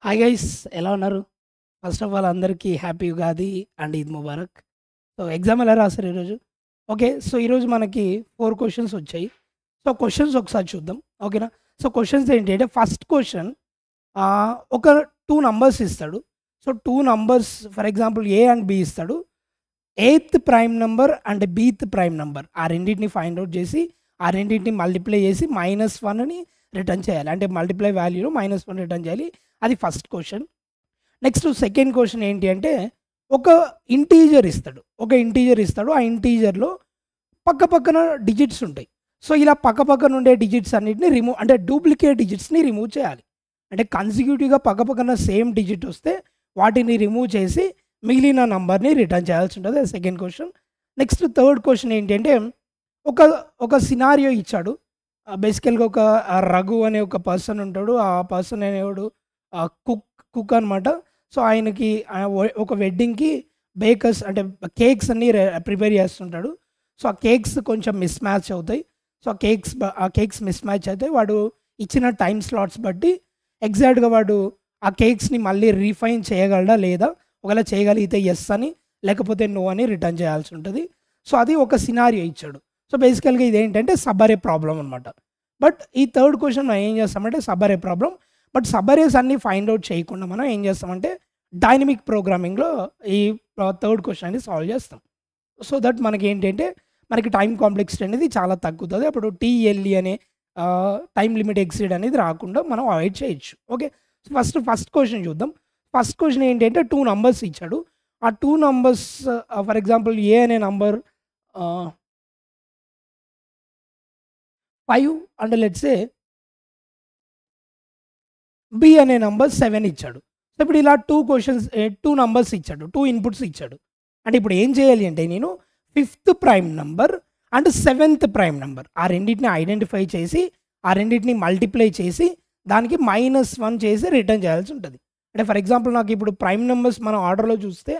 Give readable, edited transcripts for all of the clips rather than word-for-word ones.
Hi guys, ఎలా ఉన్నారు? First of all అందరికీ happy Ugadi and Eid Mubarak. So exam ఎలా రాశారు ఈరోజు? ఓకే. సో ఈరోజు మనకి 4 క్వెషన్స్ వచ్చాయి. సో క్వెషన్స్ ఒకసారి చూద్దాం. ఓకేనా? సో క్వెషన్స్ ఏంటి అంటే ఫస్ట్ క్వెషన్ ఒక 2 నంబర్స్ ఇస్తాడు. So 2 numbers for example A and B ఇస్తాడు. ఎయిత్ ప్రైమ్ నంబర్ అండ్ బీత్ ప్రైమ్ నంబర్ ఆ రెండింటిని ఫైండ్ అవుట్ చేసి ఆ రెండింటిని మల్టిప్లై చేసి -1ని రిటర్న్ చేయాలి. అంటే మల్టిప్లై వాల్యూలో -1 రిటర్న్ చేయాలి. అది first question. Next second question ఏంటి అంటే ఒక ఇంటీజర్ ఇస్తాడు. ఆ ఇంటీజర్‌లో పక్కపక్కన డిజిట్స్ ఉంటాయి. సో ఇలా పక్కపక్కన ఉండే డిజిట్స్ అన్నిటిని అంటే డూప్లికేట్ డిజిట్స్‌ని రిమూవ్ చేయాలి. అంటే కన్సిక్యూటివ్‌గా పక్కపక్కన సేమ్ డిజిట్ వస్తే వాటిని రిమూవ్ చేసి మిగిలిన నంబర్‌ని రిటర్న్ చేయాల్సి ఉంటుంది. అది second question. Next third question ఏంటి అంటే ఒక ఒక సినారియో ఇచ్చాడు. బేసికల్‌గా ఒక రఘు అనే ఒక పర్సన్ ఉంటాడు. ఆ పర్సన్ అనేవాడు కుక్ అనమాట. సో ఆయనకి ఒక వెడ్డింగ్‌కి బేకర్స్ అంటే కేక్స్ అన్నీ ప్రిపేర్ చేస్తుంటాడు. సో ఆ కేక్స్ కొంచెం మిస్ మ్యాచ్ అవుతాయి. సో ఆ కేక్స్ మిస్ మ్యాచ్ అయితే వాడు ఇచ్చిన టైమ్ స్లాట్స్ బట్టి ఎగ్జాక్ట్‌గా వాడు ఆ కేక్స్‌ని మళ్ళీ రీఫైన్ చేయగలడా లేదా? ఒకవేళ చేయగలిగితే యెస్ అని, లేకపోతే నో అని రిటర్న్ చేయాల్సి ఉంటది. సో అది ఒక సినారియో ఇచ్చాడు. సో బేసికల్‌గా ఇదేంటంటే సబ్బరే ప్రాబ్లమ్ అనమాట. బట్ ఈ థర్డ్ క్వెషన్ మనం ఏం చేస్తామంటే సబ్బరే ప్రాబ్లమ్. బట్ సబ్బరేస్ అన్నీ ఫైండ్ అవుట్ చేయకుండా మనం ఏం చేస్తామంటే డైనమిక్ ప్రోగ్రామింగ్‌లో ఈ థర్డ్ క్వెషన్ అనేది సాల్వ్ చేస్తాం. సో దట్ మనకేంటంటే మనకి టైమ్ కాంప్లెక్సిటీ అనేది చాలా తగ్గుతది. అప్పుడు టీఎల్ఈ అనే టైమ్ లిమిట్ ఎక్సీడ్ అనేది రాకుండా మనం అవాయిడ్ చేయొచ్చు. ఓకే. ఫస్ట్ క్వెషన్ చూద్దాం. ఫస్ట్ క్వెషన్ ఏంటంటే 2 నంబర్స్ ఇచ్చాడు. ఆ 2 నంబర్స్ ఫర్ ఎగ్జాంపుల్ ఏ అనే number 5 and let's say B అనే నంబర్ 7 ఇచ్చాడు. సో ఇప్పుడు ఇలా 2 నంబర్స్ ఇచ్చాడు. 2 ఇన్పుట్స్ ఇచ్చాడు. అంటే ఇప్పుడు ఏం చేయాలి అంటే నేను fifth prime number and seventh prime number ఆ రెండిటిని ఐడెంటిఫై చేసి ఆ రెండిటిని మల్టిప్లై చేసి దానికి -1 చేసి రిటర్న్ చేయాల్సి ఉంటుంది. అంటే ఫర్ ఎగ్జాంపుల్ నాకు ఇప్పుడు ప్రైమ్ నంబర్స్ మనం ఆర్డర్‌లో చూస్తే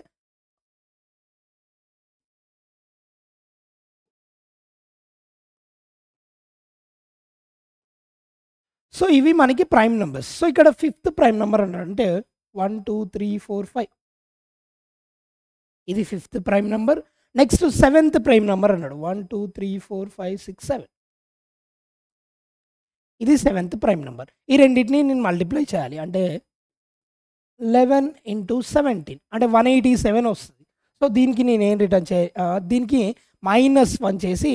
సో ఇవి మనకి ప్రైమ్ నంబర్స్. సో ఇక్కడ ఫిఫ్త్ ప్రైమ్ నంబర్ అన్నాడు. అంటే 1, 2, 3, 4, 5 ఇది fifth prime number. Next seventh prime number అన్నాడు. 1, 2, 3, 4, 5, 6, 7 ఇది సెవెంత్ ప్రైమ్ నంబర్. ఈ రెండిటిని నేను మల్టిప్లై చేయాలి. అంటే 11 ఇంటూ 17 అంటే 187 వస్తుంది. సో దీనికి నేనేం దీనికి -1 చేసి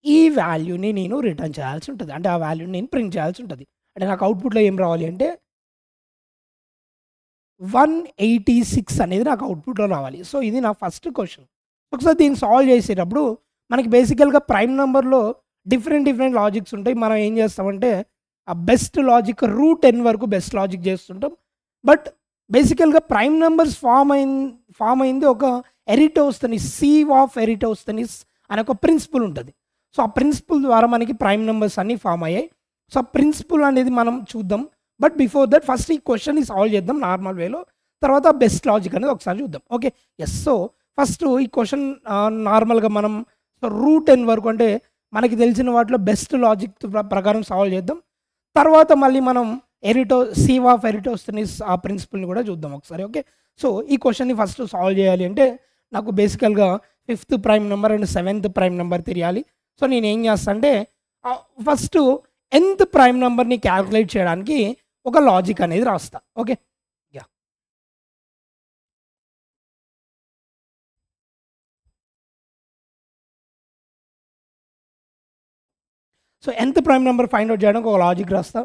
ఈ వాల్యూని నేను రిటర్న్ చేయాల్సి ఉంటుంది. అంటే ఆ వాల్యూని నేను ప్రింట్ చేయాల్సి ఉంటుంది. అంటే నాకు అవుట్‌పుట్‌లో ఏం రావాలి అంటే 186 అనేది నాకు అవుట్‌పుట్‌లో రావాలి. సో ఇది నా ఫస్ట్ క్వెషన్. ఒకసారి దీన్ని సాల్వ్ చేసేటప్పుడు మనకి బేసికల్‌గా ప్రైమ్ నంబర్‌లో డిఫరెంట్ లాజిక్స్ ఉంటాయి. మనం ఏం చేస్తామంటే ఆ బెస్ట్ లాజిక్ రూట్ n వరకు బెస్ట్ లాజిక్ చేస్తుంటాం. బట్ బేసికల్‌గా ప్రైమ్ నంబర్స్ ఫార్మ్ అయింది ఒక ఎరిటోస్తెనిస్ సీవ్ ఆఫ్ ఎరిటోస్తెనిస్ అనే ఒక ప్రిన్సిపల్ ఉంటది. సో ఆ ప్రిన్సిపల్ ద్వారా మనకి ప్రైమ్ నంబర్స్ అన్నీ ఫార్మ్ అయ్యాయి. సో ఆ ప్రిన్సిపల్ అనేది మనం చూద్దాం. బట్ బిఫోర్ దట్ ఫస్ట్ ఈ క్వెషన్‌ని సాల్వ్ చేద్దాం నార్మల్ వేలో. తర్వాత బెస్ట్ లాజిక్ అనేది ఒకసారి చూద్దాం. ఓకే. యెస్. సో ఫస్ట్ ఈ క్వెషన్ నార్మల్‌గా మనం రూట్ n వరకు అంటే మనకి తెలిసిన వాటిలో బెస్ట్ లాజిక్ ప్రకారం సాల్వ్ చేద్దాం. తర్వాత మళ్ళీ మనం సీవ్ ఆఫ్ ఎరిటోస్తెనిస్ ఆ ప్రిన్సిపల్‌ని కూడా చూద్దాం ఒకసారి. ఓకే. సో ఈ క్వెషన్‌ని ఫస్ట్ సాల్వ్ చేయాలి అంటే నాకు బేసికల్‌గా fifth prime number and seventh prime number తెలియాలి. సో నేనేం చేస్తా అంటే ఫస్ట్ nth ప్రైమ్ నంబర్‌ని క్యాలిక్యులేట్ చేయడానికి ఒక లాజిక్ అనేది రాస్తా. Okay. Yeah! So nth prime number find out చేయడానికి ఒక లాజిక్ రాస్తా.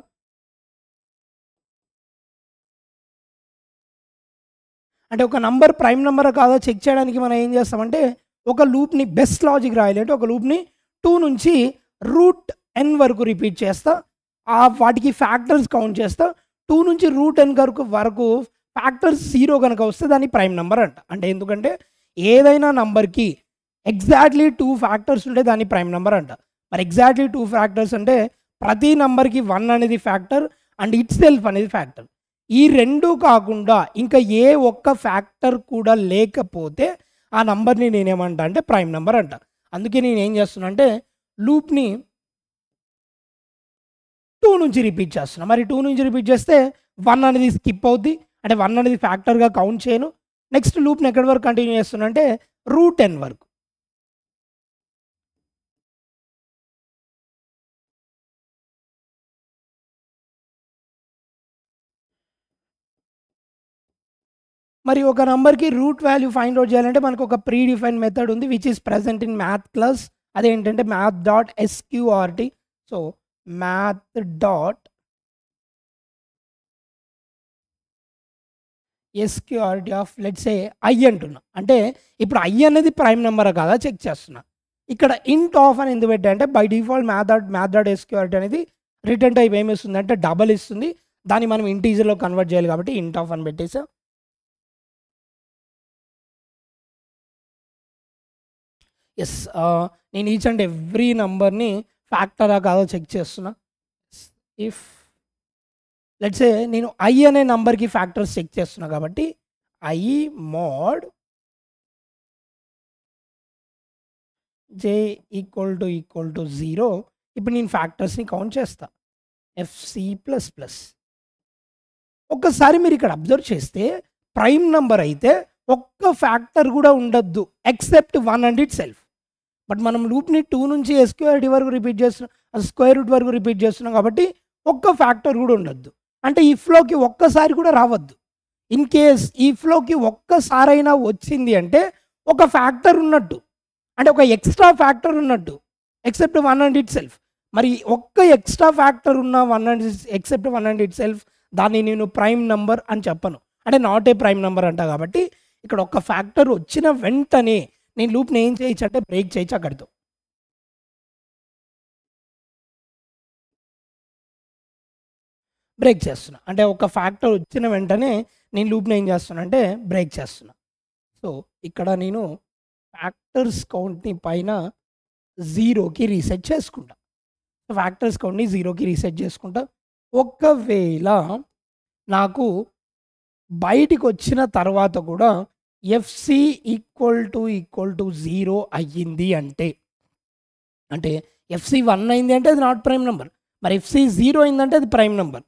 అంటే ఒక నంబర్ ప్రైమ్ నంబరా కాదా చెక్ చేయడానికి మనం ఏం చేస్తామంటే ఒక లూప్‌ని బెస్ట్ లాజిక్ రాయాలి అంటే ఒక లూప్‌ని 2 నుంచి రూట్ n వరకు రిపీట్ చేస్తా. వాటికి ఫ్యాక్టర్స్ కౌంట్ చేస్తా. 2 నుంచి రూట్ n వరకు ఫ్యాక్టర్స్ 0 గనక వస్తే దాన్ని ప్రైమ్ నంబర్ అంట. అంటే ఎందుకంటే ఏదైనా నంబర్‌కి ఎగ్జాక్ట్‌లీ 2 ఫ్యాక్టర్స్ ఉంటే దాన్ని ప్రైమ్ నంబర్ అంట. మరి ఎగ్జాక్ట్‌లీ 2 ఫ్యాక్టర్స్ అంటే ప్రతి నంబర్‌కి 1 అనేది ఫ్యాక్టర్ అండ్ ఇట్‌సెల్ఫ్ అనేది ఫ్యాక్టర్. ఈ 2 కాకుండా ఇంకా ఏ ఒక్క ఫ్యాక్టర్ కూడా లేకపోతే ఆ నంబర్‌ని నేనేమంటా అంటే ప్రైమ్ నంబర్ అంట. అందుకే నేనేం చేస్తున్నా అంటే లూప్‌ని 2 నుంచి రిపీట్ చేస్తున్నా. మరి 2 నుంచి రిపీట్ చేస్తే 1 అనేది స్కిప్ అవుద్ది, అంటే 1 అనేది ఫ్యాక్టర్గా కౌంట్ చేయను. నెక్స్ట్ లూప్ని ఎక్కడి వరకు కంటిన్యూ చేస్తున్నా అంటే రూట్ n వరకు. మరి ఒక నంబర్కి రూట్ వాల్యూ ఫైండ్ అవుట్ చేయాలంటే మనకు ఒక ప్రీ డిఫైన్ మెథడ్ ఉంది which is present in math class. అదేంటంటే math dot SQRT. So math dot SQRT of let's say I అంటున్నా. అంటే ఇప్పుడు ఐ అనేది ప్రైమ్ నెంబర్ కాదా చెక్ చేస్తున్నా. ఇక్కడ ఇంట్ ఆఫ్ అని ఎందుకు పెట్టా అంటే by default math dot SQRT అనేది రిటర్న్ టైప్ ఏమి ఇస్తుంది అంటే డబల్ ఇస్తుంది. దాన్ని మనం ఇంటీజర్లో కన్వర్ట్ చేయాలి కాబట్టి ఇంట్ ఆఫ్ అని పెట్టేసా. ఎస్, నేను ఈచ్ అండ్ ఎవ్రీ నంబర్ని ఫ్యాక్టరా కాదో చెక్ చేస్తున్నా. ఇఫ్ లెట్స్ సే నేను ఐ అనే నంబర్కి ఫ్యాక్టర్స్ చెక్ చేస్తున్నా కాబట్టి I mode J equal to 0. ఇప్పుడు నేను ఫ్యాక్టర్స్ని కౌంట్ చేస్తా ఎఫ్సి ప్లస్ ప్లస్. ఒక్కసారి మీరు ఇక్కడ అబ్జర్వ్ చేస్తే ప్రైమ్ నంబర్ అయితే ఒక్క ఫ్యాక్టర్ కూడా ఉండద్దు except 1 and it self. But మనం లూప్ని 2 నుంచి ఎస్క్యూఆర్టీ వరకు రిపీట్ చేస్తున్నాం, స్క్వేర్ రూట్ వరకు రిపీట్ చేస్తున్నాం కాబట్టి ఒక్క ఫ్యాక్టర్ కూడా ఉండద్దు. అంటే ఈ ఫ్లోకి ఒక్కసారి కూడా రావద్దు. ఇన్ కేస్ ఈ ఫ్లోకి ఒక్కసారైనా వచ్చింది అంటే ఒక ఫ్యాక్టర్ ఉన్నట్టు, అంటే ఒక ఎక్స్ట్రా ఫ్యాక్టర్ ఉన్నట్టు ఎక్సెప్ట్ 1 అండ్ ఇట్ సెల్ఫ్. మరి ఒక్క ఎక్స్ట్రా ఫ్యాక్టర్ ఉన్న 1 and except 1 and it self దాన్ని నేను ప్రైమ్ నంబర్ అని చెప్పను, అంటే నాట్ ఏ ప్రైమ్ నంబర్ అంట. కాబట్టి ఇక్కడ ఒక ఫ్యాక్టర్ వచ్చిన వెంటనే నేను లూప్ని ఏం చేయొచ్చు అంటే బ్రేక్ చేయొచ్చు అక్కడితో. బ్రేక్ చేస్తున్నా అంటే ఒక ఫ్యాక్టర్ వచ్చిన వెంటనే నేను లూప్ని ఏం చేస్తున్నా అంటే బ్రేక్ చేస్తున్నా. సో ఇక్కడ నేను ఫ్యాక్టర్స్ కౌంట్ని పైన 0కి రీసెట్ చేసుకుంటా. ఫ్యాక్టర్స్ కౌంట్ని 0కి రీసెట్ చేసుకుంటా. ఒకవేళ నాకు బయటికి వచ్చిన తర్వాత కూడా ఎఫ్సి ఈక్వల్ టు 0 అయ్యింది అంటే ఎఫ్సి 1 అయింది అంటే అది నాట్ ప్రైమ్ నెంబర్, మరి ఎఫ్సి 0 అయిందంటే అది prime number.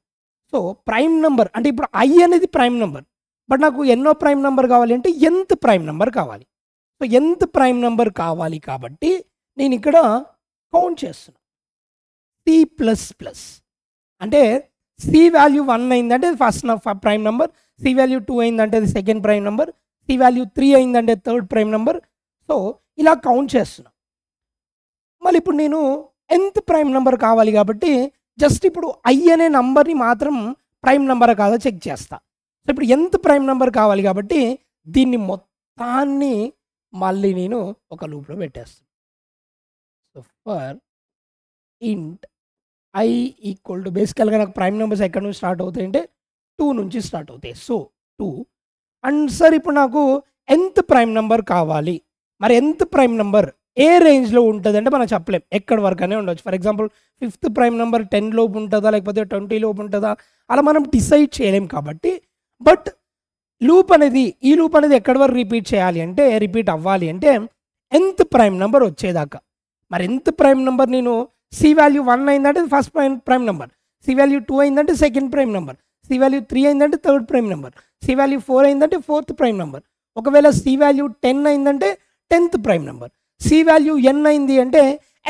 So prime number అంటే ఇప్పుడు ఐ అనేది ప్రైమ్ నెంబర్, బట్ నాకు ఎన్నో ప్రైమ్ నెంబర్ కావాలి అంటే nth ప్రైమ్ నెంబర్ కావాలి. సో nth ప్రైమ్ నెంబర్ కావాలి కాబట్టి నేను ఇక్కడ కౌంట్ చేస్తున్నా సి ప్లస్ ప్లస్. అంటే సి వాల్యూ 1 అయిందంటే అది first prime number, C value 2 అయిందంటే అది second prime number, C value 3 అయిందంటే థర్డ్ ప్రైమ్ నెంబర్. సో ఇలా కౌంట్ చేస్తున్నా. మళ్ళీ ఇప్పుడు నేను nth ప్రైమ్ నెంబర్ కావాలి కాబట్టి జస్ట్ ఇప్పుడు ఐ అనే నంబర్ని మాత్రం ప్రైమ్ నెంబర్ కాదో చెక్ చేస్తా. సో ఇప్పుడు nth ప్రైమ్ నెంబర్ కావాలి కాబట్టి దీన్ని మొత్తాన్ని మళ్ళీ నేను ఒక లూప్లో పెట్టేస్తాను. సో ఫర్ ఇంట్ ఐ ఈక్వల్ టు బేసికల్గా నాకు ప్రైమ్ నెంబర్స్ ఎక్కడి నుంచి స్టార్ట్ అవుతాయి అంటే 2 నుంచి స్టార్ట్ అవుతాయి. సో 2 అండ్ సార్ ఇప్పుడు నాకు nth ప్రైమ్ నెంబర్ కావాలి. మరి nth ప్రైమ్ నెంబర్ ఏ రేంజ్లో ఉంటుంది అంటే మనం చెప్పలేం, ఎక్కడి వరకనే ఉండొచ్చు. For example 5th prime number 10 లోపు ఉంటుందా లేకపోతే 20 లోపు ఉంటుందా అలా మనం డిసైడ్ చేయలేం. కాబట్టి బట్ ఈ లూప్ అనేది ఎక్కడి వరకు రిపీట్ అవ్వాలి అంటే nth ప్రైమ్ నెంబర్ వచ్చేదాకా. మరి nth ప్రైమ్ నెంబర్ నేను సి వాల్యూ 1 అయిందంటే first prime number, C value 2 అయిందంటే second prime number, C value 3 అయిందంటే third prime number, C value 4 అయిందంటే ఫోర్త్ ప్రైమ్ నెంబర్. ఒకవేళ సి వాల్యూ 10 అయిందంటే 10th prime number, C value n అయింది అంటే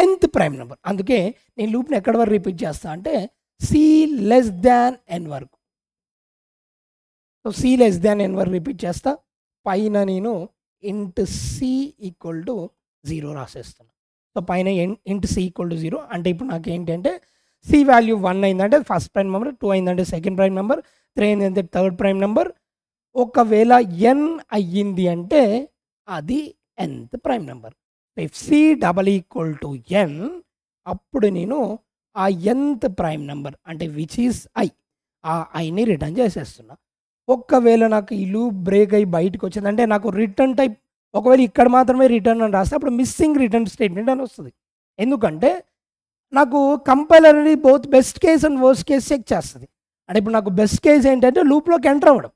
nth prime number. అందుకే నేను లూప్ని ఎక్కడి వరకు రిపీట్ చేస్తా అంటే సి లెస్ దాన్ n వరకు. So C less than n వరకు రిపీట్ చేస్తా. పైన నేను ఇంట్ సి ఈక్వల్ టు 0 రాసేస్తాను. సో పైన ఇంట్ సి ఈక్వల్ టు 0 అంటే ఇప్పుడు నాకు ఏంటంటే సి వాల్యూ 1 అయిందంటే ఫస్ట్ ప్రైమ్ నెంబర్, 2 అయిందంటే సెకండ్ ప్రైమ్ నెంబర్, 3 అయిందంటే థర్డ్ ప్రైమ్ నెంబర్. ఒకవేళ n అయ్యింది అంటే అది nth prime number. If C double equal to n అప్పుడు నేను ఆ nth ప్రైమ్ నెంబర్ అంటే విచ్ ఈస్ ఆ ఐని రిటర్న్ చేసేస్తున్నా. ఒకవేళ నాకు ఈ లూప్ బ్రేక్ అయ్యి బయటకు వచ్చిందంటే నాకు రిటర్న్ టైప్ ఒకవేళ ఇక్కడ మాత్రమే రిటర్న్ అని రాస్తే అప్పుడు మిస్సింగ్ రిటర్న్ స్టేట్మెంట్ అని వస్తుంది. ఎందుకంటే నాకు కంపైలర్ అనేది both best case and worst case check చేస్తుంది. అంటే ఇప్పుడు నాకు బెస్ట్ కేస్ ఏంటంటే లూప్లోకి ఎంటర్ అవ్వడం,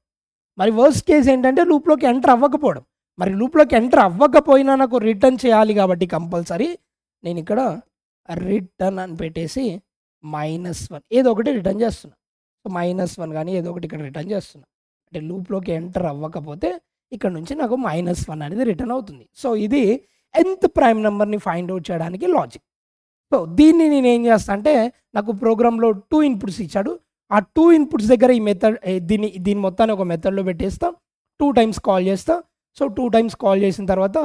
మరి వర్స్ట్ కేస్ ఏంటంటే లూప్లోకి ఎంటర్ అవ్వకపోవడం. మరి లూప్లోకి ఎంటర్ అవ్వకపోయినా నాకు రిటర్న్ చేయాలి కాబట్టి కంపల్సరీ నేను ఇక్కడ రిటర్న్ అని పెట్టేసి -1 ఏదో ఒకటి రిటర్న్ చేస్తున్నా. సో -1 కానీ ఏదో ఒకటి ఇక్కడ రిటర్న్ చేస్తున్నా. అంటే లూప్‌లోకి ఎంటర్ అవ్వకపోతే ఇక్కడ నుంచి నాకు -1 అనేది రిటర్న్ అవుతుంది. సో ఇది nth ప్రైమ్ నంబర్‌ని ఫైండ్ ఔట్ చేయడానికి లాజిక్. సో దీన్ని నేనేం చేస్తా అంటే నాకు ప్రోగ్రామ్‌లో 2 ఇన్పుట్స్ ఇచ్చాడు. ఆ 2 ఇన్పుట్స్ దగ్గర ఈ మెథడ్ దీన్ని మొత్తాన్ని ఒక మెథడ్‌లో పెట్టేస్తా. 2 టైమ్స్ కాల్ చేస్తా. సో 2 టైమ్స్ కాల్ చేసిన తర్వాత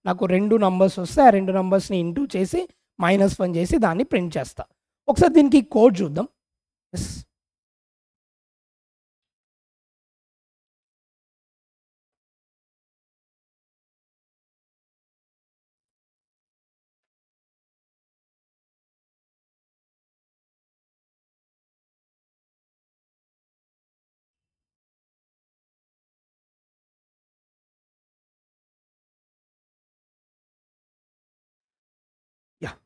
నాకు 2 నంబర్స్ వస్తాయి. ఆ 2 నంబర్స్‌ని ఇంటూ చేసి -1 చేసి దాన్ని ప్రింట్ చేస్తా. ఒకసారి దీనికి కోడ్ చూద్దాం. యెస్. యాహ్!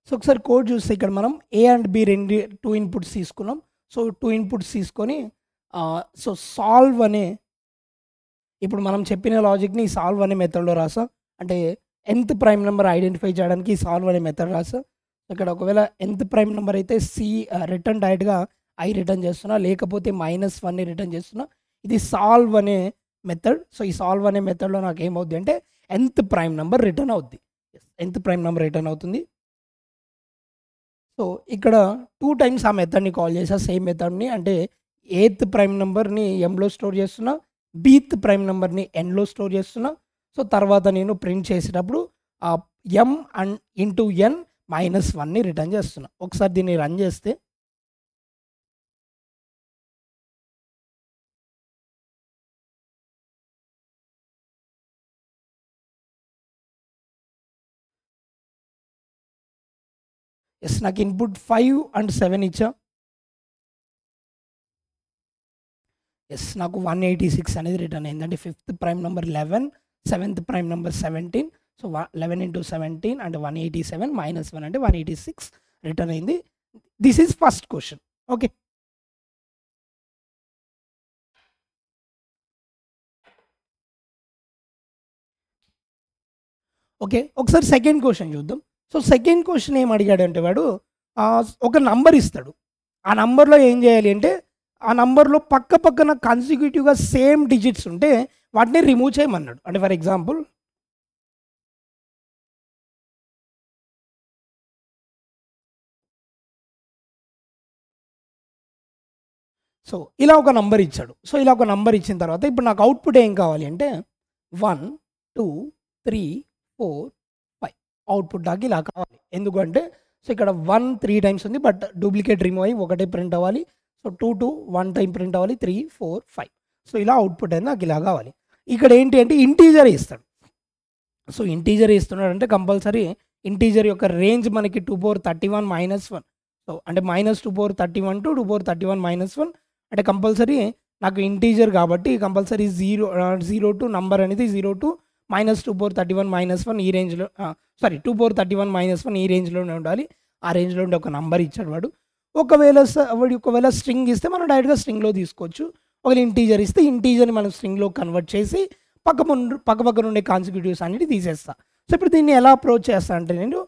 సో ఒకసారి కోడ్ చూస్తే ఇక్కడ మనం ఏ అండ్ బి 2 ఇన్పుట్స్ తీసుకున్నాం. సో 2 ఇన్పుట్స్ తీసుకొని సో సాల్వ్ అనే ఇప్పుడు మనం చెప్పిన లాజిక్‌ని సాల్వ్ అనే మెథడ్‌లో రాసా. అంటే nth ప్రైమ్ నంబర్ ఐడెంటిఫై చేయడానికి సాల్వ్ అనే మెథడ్ రాసా. ఇక్కడ ఒకవేళ nth ప్రైమ్ నంబర్ అయితే రిటర్న్ డైరెక్ట్‌గా I రిటర్న్ చేస్తున్నా. లేకపోతే -1ని రిటర్న్ చేస్తున్నా. ఇది సాల్వ్ అనే మెథడ్. సో ఈ సాల్వ్ అనే మెథడ్‌లో నాకు ఏమవుద్ది అంటే nth ప్రైమ్ నంబర్ రిటర్న్ అవుద్ది. nth ప్రైమ్ నంబర్ రిటర్న్ అవుతుంది. సో ఇక్కడ 2 టైమ్స్ ఆ మెథడ్‌ని కాల్ చేసా సేమ్ మెథడ్‌ని. అంటే 8th ప్రైమ్ నంబర్‌ని mలో స్టోర్ చేస్తున్నా. bth ప్రైమ్ నంబర్‌ని nలో స్టోర్ చేస్తున్నా. సో తర్వాత నేను ప్రింట్ చేసేటప్పుడు m అండ్ ఇంటూ n -1ని రిటర్న్ చేస్తున్నా. ఒకసారి దీన్ని రన్ చేస్తే యెస్ నాకు ఇన్పుట్ 5 అండ్ 7 ఇచ్చా. యెస్ నాకు 186 అనేది రిటర్న్ అయింది. అంటే 5th prime number 11, 7th prime number 17. So 11 into 17 అంటే 187 -1 అంటే 186 రిటర్న్ అయింది. This is first question. Okay. Okay. ఒకసారి సెకండ్ క్వెషన్ చూద్దాం. సో సెకండ్ క్వెషన్ ఏం అడిగాడంటే వాడు ఒక నంబర్ ఇస్తాడు. ఆ నంబర్‌లో ఏం చేయాలి అంటే ఆ నంబర్‌లో పక్కన కన్సిక్యూటివ్‌గా సేమ్ డిజిట్స్ ఉంటే వాటిని రిమూవ్ చేయమన్నాడు. అంటే ఫర్ ఎగ్జాంపుల్ సో ఇలా ఒక నంబర్ ఇచ్చాడు. సో ఇలా ఒక నంబర్ ఇచ్చిన తర్వాత ఇప్పుడు నాకు అవుట్‌పుట్ ఏం కావాలి అంటే 1, 2, 3, 4, 5 అవుట్‌పుట్ దాకా ఇలా కావాలి. ఎందుకంటే సో ఇక్కడ 1 3 టైమ్స్ ఉంది. బట్ డూప్లికేట్ రిమూవ్ అయ్యి ఒకటే ప్రింట్ అవ్వాలి. సో 2 1 టైమ్ ప్రింట్ అవ్వాలి. 3 4 5 సో ఇలా అవుట్‌పుట్ అనేది నాకు ఇలా కావాలి. ఇక్కడ ఏంటి అంటే ఇంటీజర్ ఇస్తాడు. సో ఇంటీజర్ ఇస్తున్నాడంటే కంపల్సరీ ఇంటీజర్ యొక్క రేంజ్ మనకి 2^31 -1. సో అంటే -2^31 టు 2^31 -1 అంటే కంపల్సరీ నాకు ఇంటీజర్ కాబట్టి కంపల్సరీ 0 టు నంబర్ అనేది 0 టు -2^31 -1 ఈ రేంజ్‌లో సారీ 2^31 -1 ఈ రేంజ్‌లోనే ఉండాలి. ఆ రేంజ్‌లో ఉండే ఒక నంబర్ ఇచ్చాడు వాడు. ఒకవేళ స్ట్రింగ్ ఇస్తే మనం డైరెక్ట్‌గా స్ట్రింగ్‌లో తీసుకోవచ్చు. ఒకవేళ ఇంటీజర్ ఇస్తే ఇంటీజర్‌ని మనం స్ట్రింగ్‌లో కన్వర్ట్ చేసి పక్కన ఉండే కాన్సిక్యూటివ్స్ అన్నిటి తీసేస్తా. సో ఇప్పుడు దీన్ని ఎలా అప్రోచ్ చేస్తా అంటే నేను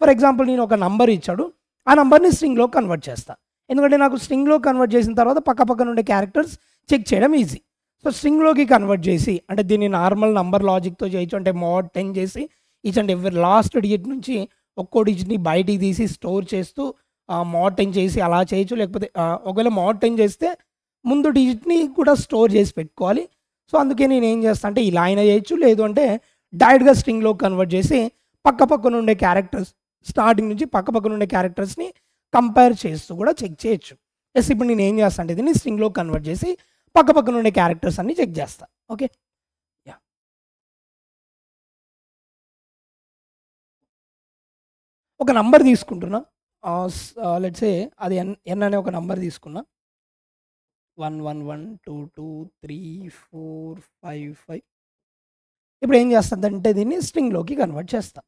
ఫర్ ఎగ్జాంపుల్ నేను ఒక నంబర్ ఇచ్చాడు. ఆ నంబర్‌ని స్ట్రింగ్‌లో కన్వర్ట్ చేస్తా. ఎందుకంటే నాకు స్ట్రింగ్‌లో కన్వర్ట్ చేసిన తర్వాత పక్కన ఉండే క్యారెక్టర్స్ చెక్ చేయడం ఈజీ. సో స్ట్రింగ్‌లోకి కన్వర్ట్ చేసి అంటే దీన్ని నార్మల్ నంబర్ లాజిక్‌తో చేయొచ్చు. అంటే మోడ్ 10 చేసి each and every last digit నుంచి ఒక్కో డిజిట్‌ని బయటికి తీసి స్టోర్ చేస్తూ మోడ్ 10 చేసి అలా చేయొచ్చు. లేకపోతే ఒకవేళ మోడ్ 10 చేస్తే ముందు డిజిట్‌ని కూడా స్టోర్ చేసి పెట్టుకోవాలి. సో అందుకే నేనేం చేస్తా అంటే ఇలా అయినా చేయొచ్చు. లేదు అంటే డైరెక్ట్‌గా స్ట్రింగ్‌లో కన్వర్ట్ చేసి పక్కన ఉండే క్యారెక్టర్స్ స్టార్టింగ్ నుంచి పక్కన ఉండే క్యారెక్టర్స్‌ని కంపేర్ చేస్తూ కూడా చెక్ చేయొచ్చు. యెస్ ఇప్పుడు నేను ఏం చేస్తా అంటే దీన్ని స్ట్రింగ్‌లో కన్వర్ట్ చేసి పక్కన ఉండే క్యారెక్టర్స్ అన్ని చెక్ చేస్తా. ఓకే. యాహ్! ఒక నంబర్ తీసుకుంటున్నా. లెట్స్ సే అది n అనే ఒక నంబర్ తీసుకున్నా. 1 1 1 2 2 3 4 5 5 ఇప్పుడు ఏం చేస్తానంటే దీన్ని స్ట్రింగ్‌లోకి కన్వర్ట్ చేస్తా.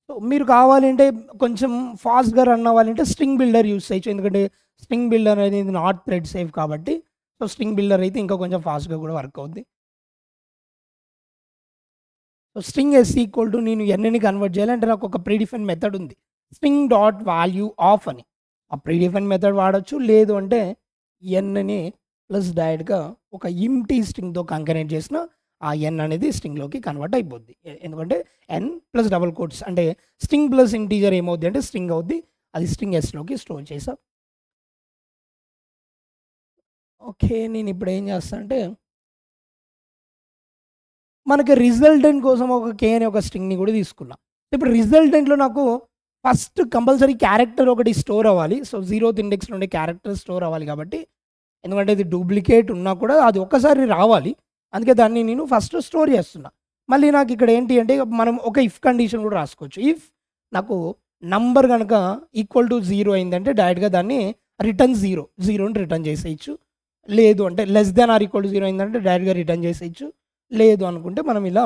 సో మీరు కావాలంటే కొంచెం ఫాస్ట్‌గా రన్ అవ్వాలంటే స్ట్రింగ్ బిల్డర్ యూజ్ చేయొచ్చు. ఎందుకంటే స్ట్రింగ్ బిల్డర్ అనేది నాట్ థ్రెడ్ సేఫ్ కాబట్టి. సో స్ట్రింగ్ బిల్డర్ అయితే ఇంకా కొంచెం ఫాస్ట్‌గా కూడా వర్క్ అవుద్ది. సో స్ట్రింగ్ ఈక్వల్ టు నేను ఎన్‌ని కన్వర్ట్ చేయాలంటే నాకు ఒక ప్రీ డిఫైన్డ్ మెథడ్ ఉంది. స్ట్రింగ్ డాట్ వాల్యూ ఆఫ్ అని. ఆ ప్రీడిఫైన్ మెథడ్ వాడచ్చు, లేదు అంటే ఎన్ని ప్లస్ డైరెక్ట్గా ఒక ఇంటీ స్ట్రింగ్తో కంకరేట్ చేసిన ఆ ఎన్ అనేది స్ట్రింగ్లోకి కన్వర్ట్ అయిపోద్ది. ఎందుకంటే ఎన్ ప్లస్ డబుల్ కోట్స్ అంటే స్ట్రింగ్ ప్లస్ ఇంటీజర్ ఏమవుద్ది అంటే స్ట్రింగ్ అవుద్ది, అది స్ట్రింగ్ ఎస్లోకి స్టోర్ చేసా. ఓకే, నేను ఇప్పుడు ఏం చేస్తా అంటే మనకి రిజల్టెంట్ కోసం ఒక కే అనే ఒక స్ట్రింగ్ని కూడా తీసుకున్నా. ఇప్పుడు రిజల్టెంట్లో నాకు ఫస్ట్ కంపల్సరీ క్యారెక్టర్ ఒకటి స్టోర్ అవ్వాలి. సో 0th ఇండెక్స్ నుండి క్యారెక్టర్ స్టోర్ అవ్వాలి కాబట్టి, ఎందుకంటే ఇది డూప్లికేట్ ఉన్నా కూడా అది ఒక్కసారి రావాలి, అందుకే దాన్ని నేను ఫస్ట్ స్టోర్ చేస్తున్నా. మళ్ళీ నాకు ఇక్కడ ఏంటి అంటే మనం ఒక ఇఫ్ కండిషన్ కూడా రాసుకోవచ్చు. ఇఫ్ నాకు నంబర్ కనుక ఈక్వల్ టు 0 అయిందంటే డైరెక్ట్గా దాన్ని రిటర్న్ 0ని రిటర్న్ చేసేయచ్చు. లేదు అంటే less than or equal to 0 అయిందంటే డైరెక్ట్గా రిటర్న్ చేసేయచ్చు. లేదు అనుకుంటే మనం ఇలా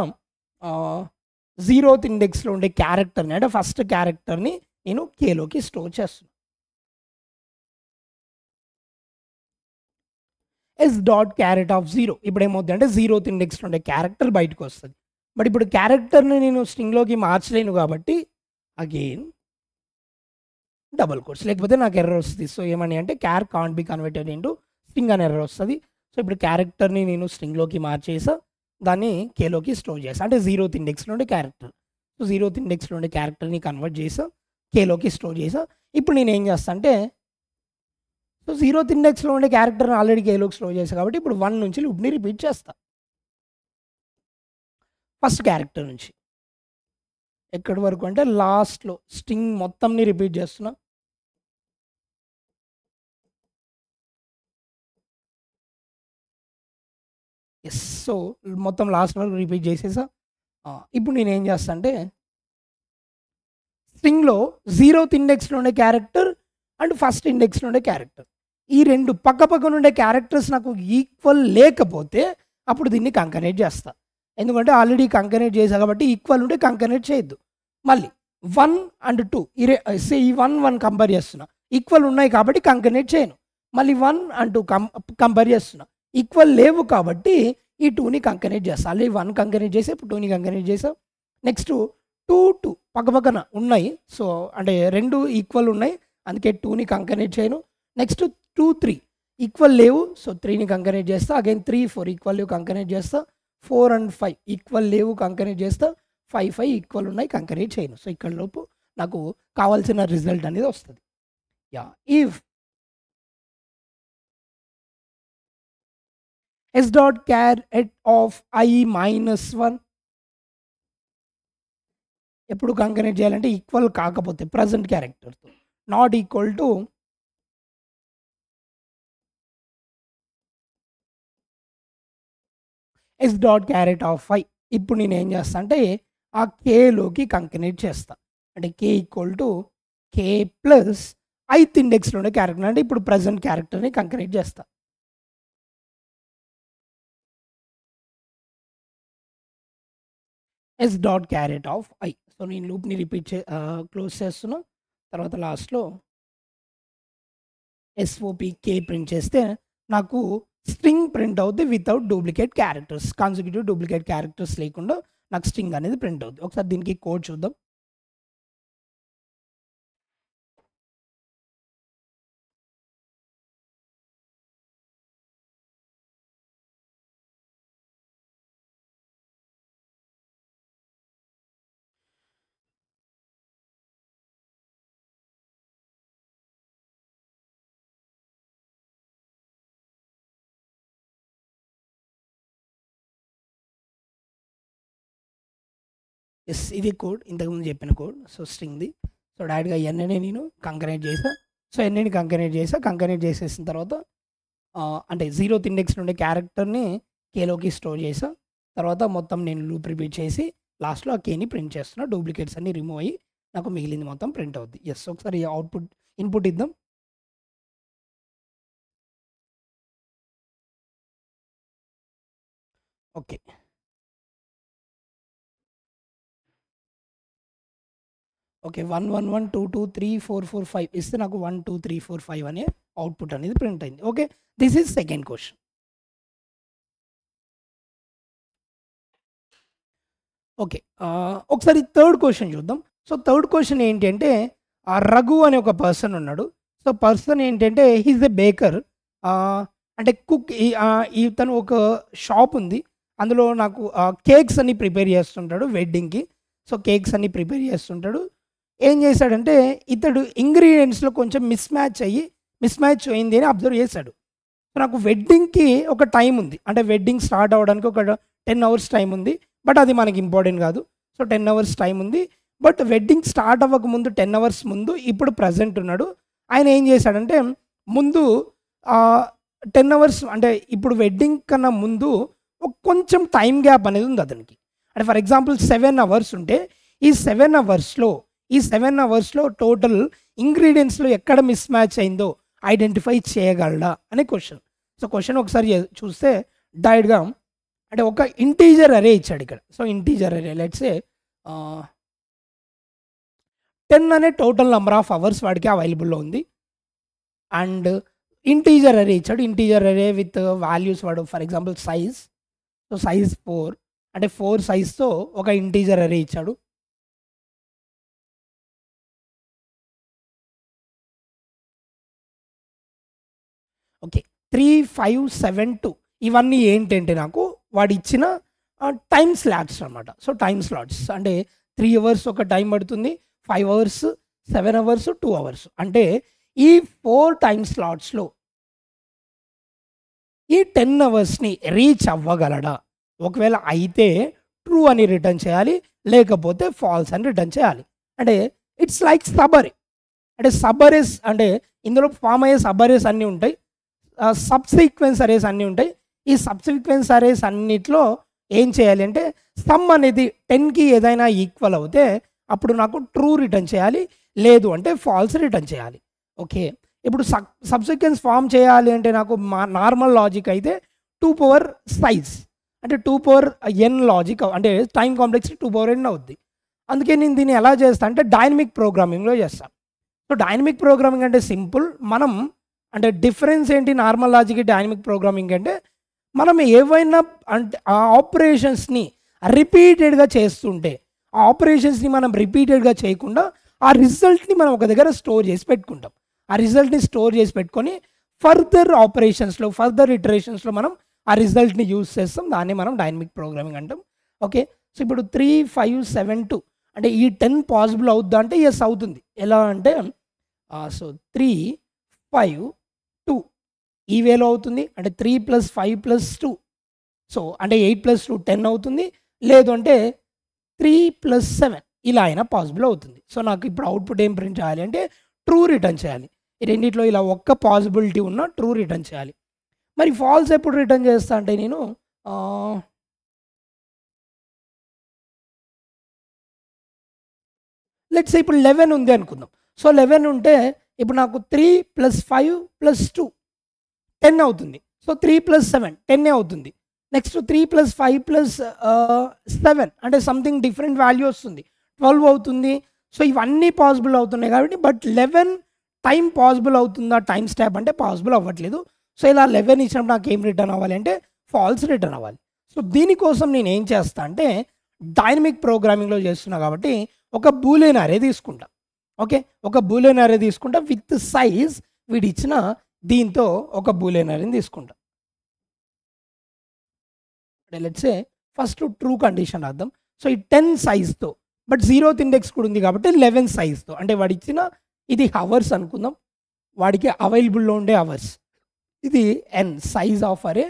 0th ఇండెక్స్లో ఉండే క్యారెక్టర్ని అంటే ఫస్ట్ క్యారెక్టర్ని నేను కేలోకి స్టోర్ చేస్తున్నాను. ఎస్ డాట్ క్యారెట్ ఆఫ్ 0 ఇప్పుడు ఏమవుతుంది అంటే 0th ఇండెక్స్లో ఉండే క్యారెక్టర్ బయటకు వస్తుంది. బట్ ఇప్పుడు క్యారెక్టర్ని నేను స్ట్రింగ్లోకి మార్చలేను కాబట్టి అగైన్ డబుల్ కోట్స్, లేకపోతే నాకు ఎర్రర్ వస్తుంది. సో ఏమని అంటే char can't be converted into string అని ఎర్రర్ వస్తుంది. సో ఇప్పుడు క్యారెక్టర్ని నేను స్ట్రింగ్లోకి మార్చేసా, దాన్ని కేలోకి స్టోర్ చేసా, అంటే 0th ఇండెక్స్లో ఉండే క్యారెక్టర్. సో 0th ఇండెక్స్లో ఉండే క్యారెక్టర్ని కన్వర్ట్ చేసా, కేలోకి స్టోర్ చేసా. ఇప్పుడు నేను ఏం చేస్తా అంటే సో 0th ఇండెక్స్లో ఉండే క్యారెక్టర్ని ఆల్రెడీ కేలోకి స్టోర్ చేసా కాబట్టి ఇప్పుడు 1 నుంచి లూప్ని రిపీట్ చేస్తా. ఫస్ట్ క్యారెక్టర్ నుంచి ఎక్కడి వరకు అంటే లాస్ట్లో స్ట్రింగ్ మొత్తంని రిపీట్ చేస్తున్నా. ఎస్, సో మొత్తం లాస్ట్ వరకు రిపీట్ చేసేసా. ఇప్పుడు నేను ఏం చేస్తా అంటే స్ట్రింగ్లో 0th ఇండెక్స్లో ఉండే క్యారెక్టర్ అండ్ ఫస్ట్ ఇండెక్స్లో ఉండే క్యారెక్టర్, ఈ రెండు పక్క పక్కన ఉండే క్యారెక్టర్స్ నాకు ఈక్వల్ లేకపోతే అప్పుడు దీన్ని కంకరేట్ చేస్తా. ఎందుకంటే ఆల్రెడీ కంకరేట్ చేసా కాబట్టి ఈక్వల్ ఉంటే కంకరేట్ చేయొద్దు. మళ్ళీ 1 and 2 ఈ 1 కంపేర్ చేస్తున్నా, ఈక్వల్ ఉన్నాయి కాబట్టి కంకరేట్ చేయను. మళ్ళీ 1 and 2 కంపేర్ చేస్తున్నా, ఈక్వల్ లేవు కాబట్టి ఈ 2ని కంకరేట్ చేస్తా. ఆల్రెడీ 1 కంకరేట్ చేసి ఇప్పుడు 2ని కంకరేట్ చేసా. నెక్స్ట్ 2 పక్క పక్కన ఉన్నాయి, సో అంటే రెండు ఈక్వల్ ఉన్నాయి, అందుకే 2ని కంకరేట్ చేయను. నెక్స్ట్ 2, 3 ఈక్వల్ లేవు, సో 3ని కంకరేట్ చేస్తా. అగైన్ 3, 4 ఈక్వల్ లేవు, కంకరేట్ చేస్తా. 4 and 5 ఈక్వల్ లేవు, కంకరేట్ చేస్తా. 5 ఈక్వల్ ఉన్నాయి, కంకరేట్ చేయను. సో ఇక్కడ లోపు నాకు కావాల్సిన రిజల్ట్ అనేది వస్తుంది. Yeah, if S dot charAt of I -1 ఎప్పుడు కంకరేట్ చేయాలంటే ఈక్వల్ కాకపోతే ప్రజెంట్ క్యారెక్టర్తో, not equal to S dot charAt of I. ఇప్పుడు నేను ఏం చేస్తా అంటే ఆ కేలోకి కంకరేట్ చేస్తా, అంటే K equal to K plus ith ఇండెక్స్లో ఉండే క్యారెక్టర్, అంటే ఇప్పుడు ప్రజెంట్ క్యారెక్టర్ని కంకరేట్ చేస్తా. S dot charAt of I. So నేను లూప్ని రిపీట్ క్లోజ్ చేస్తున్నా. తర్వాత లాస్ట్లో SOPK ప్రింట్ చేస్తే నాకు స్ట్రింగ్ ప్రింట్ అవుతుంది without duplicate characters, consecutive duplicate characters లేకుండా నాకు స్ట్రింగ్ అనేది ప్రింట్ అవుతుంది. ఒకసారి దీనికి కోడ్ చూద్దాం. ఎస్, ఇది కోడ్, ఇంతకుముందు చెప్పిన కోడ్. సో స్ట్రింగ్ది. సో డైరెక్ట్గా ఎన్ని నేను కంకరేట్ చేసా. సో ఎన్ని కంకరేట్ చేసా, కంకరేట్ చేసేసిన తర్వాత అంటే 0th ఇండెక్స్ నుండి క్యారెక్టర్ని కేలోకి స్టోర్ చేసా. తర్వాత మొత్తం నేను లూప్ రిపీట్ చేసి లాస్ట్లో ఆ కేని ప్రింట్ చేస్తున్నా. డూప్లికేట్స్ అన్ని రిమూవ్ అయ్యి నాకు మిగిలింది మొత్తం ప్రింట్ అవుద్ది. ఎస్, ఒకసారి ఇన్పుట్ ఇద్దాం. ఓకే, ఓకే 1 1 1 2 2 3 4 4 5 ఇస్తే నాకు 1 2 3 4 5 అనే అవుట్పుట్ అనేది ప్రింట్ అయింది. Okay, this is second question. Okay, ఒకసారి థర్డ్ క్వశ్చన్ చూద్దాం. సో థర్డ్ క్వశ్చన్ ఏంటి అంటే రఘు అనే ఒక పర్సన్ ఉన్నాడు. సో పర్సన్ ఏంటంటే హీఈస్ ఎ బేకర్. అంటే కుక్. ఇతను ఒక షాప్ ఉంది. అందులో నాకు కేక్స్ అన్ని ప్రిపేర్ చేస్తుంటాడు వెడ్డింగ్‌కి. సో కేక్స్ అన్ని ప్రిపేర్ చేస్తుంటాడు. ఏం చేశాడంటే ఇతడు ఇంగ్రీడియెంట్స్‌లో కొంచెం మిస్ మ్యాచ్ అయింది అని అబ్జర్వ్ చేశాడు. నాకు వెడ్డింగ్‌కి ఒక టైం ఉంది. అంటే వెడ్డింగ్ స్టార్ట్ అవ్వడానికి ఒక 10 అవర్స్ టైం ఉంది. బట్ అది మనకి ఇంపార్టెంట్ కాదు. సో 10 అవర్స్ టైం ఉంది. బట్ వెడ్డింగ్ స్టార్ట్ అవ్వకముందు 10 అవర్స్ ముందు ఇప్పుడు ప్రెజెంట్ ఉన్నాడు. ఆయన ఏం చేశాడంటే ముందు 10 అవర్స్ అంటే ఇప్పుడు వెడ్డింగ్ కన్నా ముందు కొంచెం టైం గ్యాప్ అనేది ఉంది అతనికి. అంటే ఫర్ ఎగ్జాంపుల్ 7 అవర్స్ ఉంటే ఈ 7 అవర్స్‌లో టోటల్ ఇంగ్రీడియెంట్స్‌లో ఎక్కడ మిస్ మ్యాచ్ అయిందో ఐడెంటిఫై చేయగలడా అనే క్వశ్చన్. సో క్వశ్చన్ ఒకసారి చూస్తే డైరెక్ట్‌గా అంటే ఒక ఇంటీజర్ అరే ఇచ్చాడు ఇక్కడ. సో ఇంటీజర్ అరే లెట్స్ సే 10 అనే టోటల్ నంబర్ ఆఫ్ అవర్స్ వాడికి అవైలబుల్‌లో ఉంది. అండ్ ఇంటీజర్ అరే ఇచ్చాడు. ఇంటీజర్ అరే విత్ వాల్యూస్ వాడు for example size. So size 4 అంటే 4 సైజ్‌తో ఒక ఇంటీజర్ అరే ఇచ్చాడు. ఓకే. 3, 5, 7, 2 ఇవన్నీ ఏంటంటే నాకు వాడిచ్చిన టైమ్ స్లాట్స్ అనమాట. సో టైమ్ స్లాట్స్ అంటే 3 అవర్స్ ఒక టైం పడుతుంది. 5 అవర్స్, 7 అవర్స్, 2 అవర్స్. అంటే ఈ 4 టైమ్ స్లాట్స్‌లో ఈ 10 అవర్స్‌ని రీచ్ అవ్వగలడా? ఒకవేళ అయితే ట్రూ అని రిటర్న్ చేయాలి. లేకపోతే ఫాల్స్ అని రిటర్న్ చేయాలి. అంటే ఇట్స్ లైక్ సబ్ అరే. అంటే సబ్ అరేస్ అంటే ఇందులో ఫామ్ అయ్యే సబ్ అరేస్ అన్నీ ఉంటాయి. సబ్‌సీక్వెన్స్ అరేస్ అన్నీ ఉంటాయి. ఈ సబ్‌సీక్వెన్స్ అరేస్ అన్నిట్లో ఏం చేయాలి అంటే సమ్ అనేది 10కి ఏదైనా ఈక్వల్ అవుతే అప్పుడు నాకు ట్రూ రిటర్న్ చేయాలి. లేదు అంటే ఫాల్స్ రిటర్న్ చేయాలి. ఓకే. ఇప్పుడు సబ్‌సీక్వెన్స్ ఫార్మ్ చేయాలి అంటే నాకు నార్మల్ లాజిక్ అయితే 2 పవర్ సైజ్ అంటే 2 పవర్ n లాజిక్ అంటే టైమ్ కాంప్లెక్సిటీ 2 పవర్ n అవుద్ది. అందుకే నేను దీన్ని ఎలా చేస్తా అంటే డైనమిక్ ప్రోగ్రామింగ్‌లో చేస్తాను. సో డైనమిక్ ప్రోగ్రామింగ్ అంటే సింపుల్. మనం అంటే డిఫరెన్స్ ఏంటి నార్మల్ లాజిక్‌కి డైనమిక్ ప్రోగ్రామింగ్ అంటే మనం ఏవైనా అంటే ఆ ఆపరేషన్స్‌ని రిపీటెడ్‌గా చేస్తుంటే ఆ ఆపరేషన్స్‌ని మనం రిపీటెడ్‌గా చేయకుండా ఆ రిజల్ట్‌ని మనం ఒక దగ్గర స్టోర్ చేసి పెట్టుకుంటాం. ఆ రిజల్ట్‌ని స్టోర్ చేసి పెట్టుకొని ఫర్దర్ ఆపరేషన్స్‌లో ఫర్దర్ ఇటరేషన్స్‌లో మనం ఆ రిజల్ట్‌ని యూజ్ చేస్తాం. దాన్ని మనం డైనమిక్ ప్రోగ్రామింగ్ అంటాం. ఓకే. సో ఇప్పుడు 3, 5, 7, 2 అంటే ఈ 10 పాసిబుల్ అవుద్దా అంటే యెస్ అవుతుంది. ఎలా అంటే సో 3, 5, 2 ఈ వేలో అవుతుంది. అంటే 3 + 5 + 2 సో అంటే 8 + 2 10 అవుతుంది. లేదు అంటే 3 + 7 ఇలా అయినా పాసిబుల్ అవుతుంది. సో నాకు ఇప్పుడు అవుట్‌పుట్ ఏం ప్రింట్ చేయాలి అంటే ట్రూ రిటర్న్ చేయాలి. ఈ రెండిట్లో ఇలా ఒక్క పాసిబిలిటీ ఉన్న ట్రూ రిటర్న్ చేయాలి. మరి ఫాల్స్ ఎప్పుడు రిటర్న్ చేస్తా అంటే నేను లెట్స్ సే ఇప్పుడు 11 ఉంది అనుకుందాం. సో 11 ఉంటే ఇప్పుడు నాకు 3 + 5 + 2 10 అవుతుంది. సో 3 + 7 10 అవుతుంది. నెక్స్ట్ 3 + 5 + 7 అంటే సంథింగ్ డిఫరెంట్ వాల్యూ వస్తుంది. 12 అవుతుంది. సో ఇవన్నీ పాసిబుల్ అవుతున్నాయి కాబట్టి బట్ 11 టైం పాసిబుల్ అవుతుందా టైమ్ స్టాప్ అంటే పాసిబుల్ అవ్వట్లేదు. సో ఇలా 11 ఇచ్చినప్పుడు నాకు ఏం రిటర్న్ అవ్వాలి అంటే ఫాల్స్ రిటర్న్ అవ్వాలి. సో దీనికోసం నేను ఏం చేస్తా అంటే డైనమిక్ ప్రోగ్రామింగ్‌లో చేస్తున్నా కాబట్టి ఒక బూలియన్ అరే తీసుకుంటా. ఓకే. ఒక బూలియన్ అరే తీసుకుంటా విత్ సైజ్ వీడిచ్చిన దీంతో ఒక బూలియన్ అరేని తీసుకుంటా. Let's say first true condition రాద్దాం. సో ఈ 10 సైజ్‌తో బట్ 0th ఇండెక్స్ కూడా ఉంది కాబట్టి 11 సైజ్‌తో అంటే వాడిచ్చిన ఇది హవర్స్ అనుకుందాం. వాడికి అవైలబుల్‌లో ఉండే అవర్స్. ఇది n సైజ్ ఆఫ్ అరే.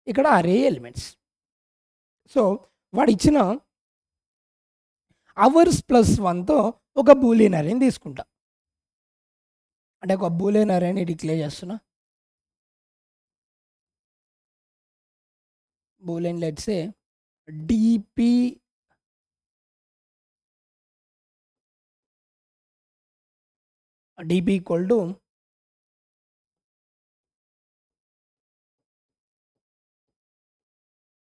ఇక్కడ అరే ఎలిమెంట్స్. సో వాడిచ్చిన అవర్స్ +1తో ఒక బూలియన్ అరేని తీసుకుంటా. అంటే ఒక బూలియన్ అరేని డిక్లేర్ చేస్తున్నా. Boolean let's say DP equal to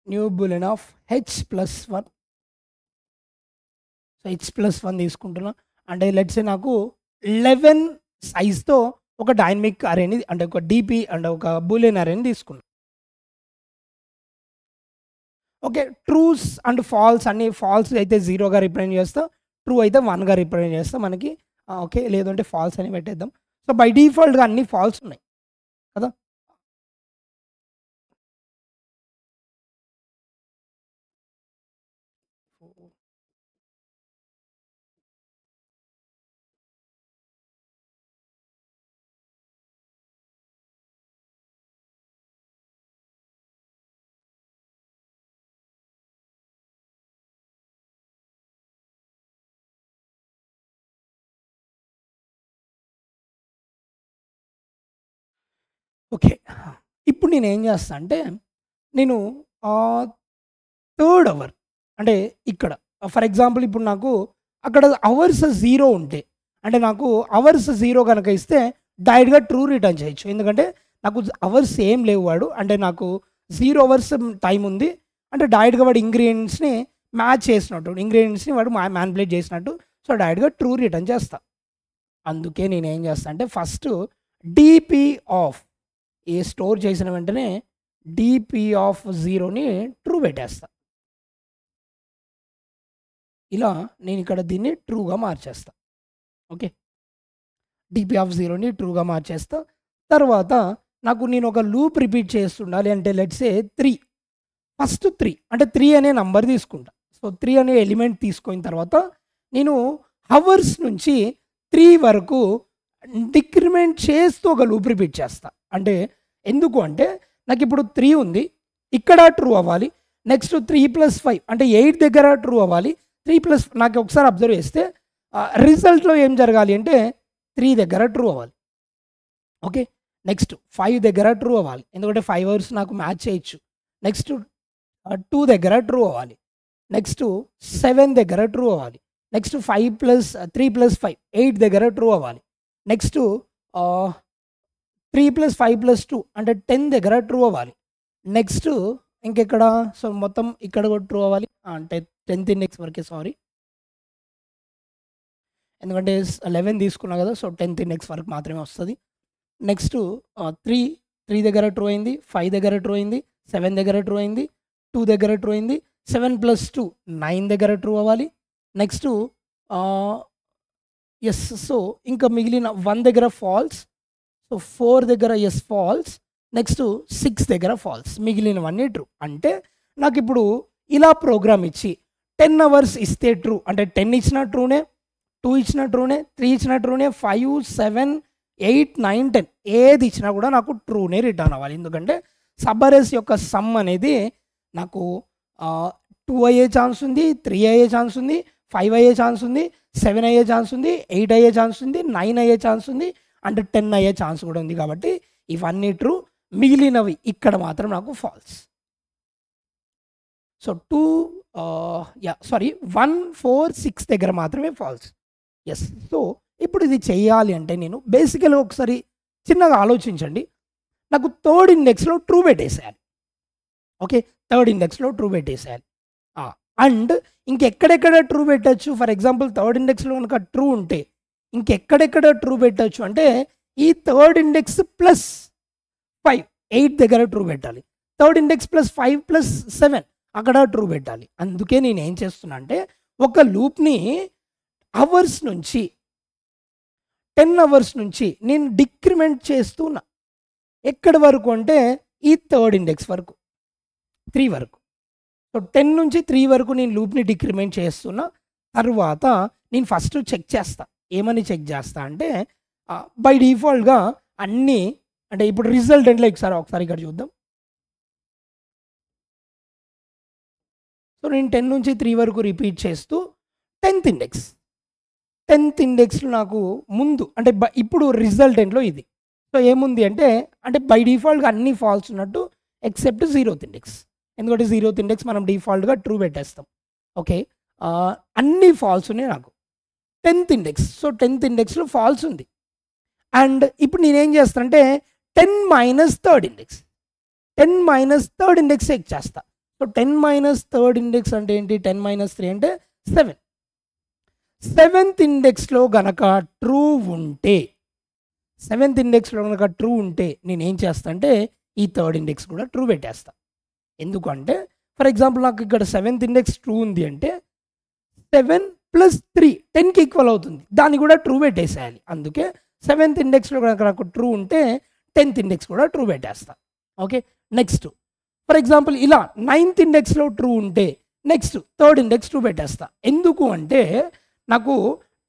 new Boolean of h+1. So h+1 తీసుకుంటున్నా. అంటే లెట్స్ సే నాకు 11 సైజ్‌తో ఒక డైనమిక్ అరేని అంటే ఒక డీపీ అంటే ఒక బూలియన్ అరేని తీసుకున్నా. ఓకే. ట్రూస్ అండ్ ఫాల్స్ అన్ని ఫాల్స్ అయితే 0గా రిప్రజెంట్ చేస్తా. ట్రూ అయితే 1గా రిప్రజెంట్ చేస్తా మనకి. ఓకే. లేదంటే ఫాల్స్ అని పెట్టేద్దాం. సో బై డిఫాల్ట్గా అన్ని ఫాల్స్ ఉన్నాయి కదా. ఓకే, ఇప్పుడు నేను ఏం చేస్తా అంటే నేను థర్డ్ అవర్ అంటే ఇక్కడ ఫర్ ఎగ్జాంపుల్ ఇప్పుడు నాకు అక్కడ అవర్స్ 0 ఉంటే అంటే నాకు అవర్స్ 0 కనుక ఇస్తే డైరెక్ట్గా ట్రూ రిటర్న్ చేయొచ్చు. ఎందుకంటే నాకు అవర్స్ ఏం లేవు వాడు అంటే నాకు 0 అవర్స్ టైం ఉంది అంటే డైరెక్ట్గా వాడు ఇంగ్రీడియంట్స్ని మ్యాచ్ చేసినట్టు ఇంగ్రీడియంట్స్ని వాడు మ్యానిపులేట్ చేసినట్టు. సో డైరెక్ట్గా ట్రూ రిటర్న్ చేస్తా. అందుకే నేను ఏం చేస్తా అంటే first DP of A store చేసిన వెంటనే డిపి ఆఫ్ 0ని ట్రూ పెట్టేస్తా. ఇలా నేను ఇక్కడ దీన్ని ట్రూగా మార్చేస్తా. ఓకే, డిపి ఆఫ్ 0ని ట్రూగా మార్చేస్తా. తర్వాత నాకు నేను ఒక లూప్ రిపీట్ చేస్తుండాలి అంటే లెట్స్ సే 3 ఫస్ట్ 3 అంటే 3 అనే నంబర్ తీసుకుంటా. సో 3 అనే ఎలిమెంట్ తీసుకున్న తర్వాత నేను అవర్స్ నుంచి 3 వరకు డిక్రిమెంట్ చేస్తూ ఒక లూప్ రిపీట్ చేస్తా. అంటే ఎందుకు అంటే నాకు ఇప్పుడు 3 ఉంది, ఇక్కడ ట్రూ అవ్వాలి. నెక్స్ట్ 3 + 5 అంటే 8 దగ్గర ట్రూ అవ్వాలి. 3 + నాకు ఒకసారి అబ్జర్వ్ చేస్తే రిజల్ట్లో ఏం జరగాలి అంటే 3 దగ్గర ట్రూ అవ్వాలి. ఓకే, నెక్స్ట్ 5 దగ్గర ట్రూ అవ్వాలి ఎందుకంటే 5 అవర్స్ నాకు మ్యాచ్ చేయొచ్చు. నెక్స్ట్ 2 దగ్గర ట్రూ అవ్వాలి. నెక్స్ట్ 7 దగ్గర ట్రూ అవ్వాలి. నెక్స్ట్ 3 + 5 8 దగ్గర ట్రూ అవ్వాలి. నెక్స్ట్ 3 + 5 + 2 అంటే 10 దగ్గర ట్రూ అవ్వాలి. నెక్స్ట్ ఇంకెక్కడ సో మొత్తం ఇక్కడ కూడా ట్రూ అవ్వాలి అంటే 10th ఇండెక్స్ వరకే, సారీ ఎందుకంటే 11 తీసుకున్నా కదా. సో 10th ఇండెక్స్ వరకు మాత్రమే వస్తుంది. నెక్స్ట్ 3 దగ్గర ట్రూ అయింది, 5 దగ్గర ట్రూ అయింది, 7 దగ్గర ట్రూ అయింది, 2 దగ్గర ట్రూ అయింది, 7 + 2 9 దగ్గర ట్రూ అవ్వాలి. నెక్స్ట్ ఎస్ సో ఇంకా మిగిలిన 1 దగ్గర ఫాల్స్, సో 4 దగ్గర ఎస్ ఫాల్స్, నెక్స్ట్ 6 దగ్గర ఫాల్స్, మిగిలినవన్నీ ట్రూ. అంటే నాకు ఇప్పుడు ఇలా ప్రోగ్రామ్ ఇచ్చి 10 అవర్స్ ఇస్తే ట్రూ అంటే 10 ఇచ్చిన ట్రూనే, 2 ఇచ్చిన ట్రూనే, 3 ఇచ్చిన ట్రూనే, 5 7 8 9 10 ఏది ఇచ్చినా కూడా నాకు ట్రూనే రిటర్న్ అవ్వాలి. ఎందుకంటే సబ్బరేస్ యొక్క సమ్ అనేది నాకు 2 అయ్యే ఛాన్స్ ఉంది, 3 అయ్యే ఛాన్స్ ఉంది, 5 అయ్యే ఛాన్స్ ఉంది, 7 అయ్యే ఛాన్స్ ఉంది, 8 అయ్యే ఛాన్స్ ఉంది, 9 అయ్యే ఛాన్స్ ఉంది, అంటే 10 అయ్యే ఛాన్స్ కూడా ఉంది. కాబట్టి ఇవన్నీ ట్రూ, మిగిలినవి ఇక్కడ మాత్రం నాకు ఫాల్స్. సో 1 4 6 దగ్గర మాత్రమే ఫాల్స్. ఎస్, సో ఇప్పుడు ఇది చేయాలి అంటే నేను బేసికల్గా ఒకసారి చిన్నగా ఆలోచించండి. నాకు థర్డ్ ఇండెక్స్లో ట్రూ పెట్టేసేయాలి. ఓకే, థర్డ్ ఇండెక్స్లో ట్రూ పెట్టేసేయాలి. అండ్ ఇంకెక్కడెక్కడ ట్రూ పెట్టచ్చు, ఫర్ ఎగ్జాంపుల్ థర్డ్ ఇండెక్స్లో కనుక ట్రూ ఉంటే ఇంకెక్కడెక్కడ ట్రూ పెట్టచ్చు అంటే ఈ థర్డ్ ఇండెక్స్ + 5 8 దగ్గర ట్రూ పెట్టాలి. థర్డ్ ఇండెక్స్ +5 + 7 అక్కడ ట్రూ పెట్టాలి. అందుకే నేను ఏం చేస్తున్నా అంటే ఒక లూప్ని అవర్స్ నుంచి 10 అవర్స్ నుంచి నేను డిక్రిమెంట్ చేస్తున్నా. ఎక్కడి వరకు అంటే ఈ థర్డ్ ఇండెక్స్ వరకు, 3 వరకు. సో 10 నుంచి 3 వరకు నేను లూప్ని డిక్రిమెంట్ చేస్తున్నా. తర్వాత నేను ఫస్ట్ చెక్ చేస్తా. ఏమని చెక్ చేస్తా అంటే బై డిఫాల్ట్గా అన్నీ అంటే ఇప్పుడు రిజల్ట్ అంటే ఒకసారి ఇక్కడ చూద్దాం. సో నేను 10 నుంచి 3 వరకు రిపీట్ చేస్తూ 10th ఇండెక్స్లో నాకు ముందు అంటే ఇప్పుడు రిజల్టెంట్లో ఇది. సో ఏముంది అంటే బై డిఫాల్ట్గా అన్ని ఫాల్స్ ఉన్నట్టు ఎక్సెప్ట్ 0th ఇండెక్స్. ఎందుకంటే 0th ఇండెక్స్ మనం డిఫాల్ట్గా ట్రూ పెట్టేస్తాం. ఓకే, అన్ని ఫాల్స్ ఉన్నాయి నాకు. 10th ఇండెక్స్, సో 10th ఇండెక్స్లో ఫాల్స్ ఉంది. అండ్ ఇప్పుడు నేనేం చేస్తానంటే 10 - third index, 10 - third index check చేస్తా. సో 10 - థర్డ్ ఇండెక్స్ అంటే ఏంటి, 10 - 3 అంటే 7. 7th ఇండెక్స్లో గనక ట్రూ ఉంటే 7th ఇండెక్స్లో కనుక ట్రూ ఉంటే నేనేం చేస్తా అంటే ఈ థర్డ్ ఇండెక్స్ కూడా ట్రూ పెట్టేస్తా. ఎందుకంటే ఫర్ ఎగ్జాంపుల్ నాకు ఇక్కడ 7th ఇండెక్స్ ట్రూ ఉంది అంటే 7 + 3 10కి ఈక్వల్ అవుతుంది, దాన్ని కూడా ట్రూ పెట్టేసేయాలి. అందుకే సెవెంత్ ఇండెక్స్లో కనుక నాకు ట్రూ ఉంటే 10th ఇండెక్స్ కూడా ట్రూ పెట్టేస్తా. ఓకే, నెక్స్ట్ ఫర్ ఎగ్జాంపుల్ ఇలా 9th ఇండెక్స్లో ట్రూ ఉంటే నెక్స్ట్ 3rd ఇండెక్స్ ట్రూ పెట్టేస్తా. ఎందుకు అంటే నాకు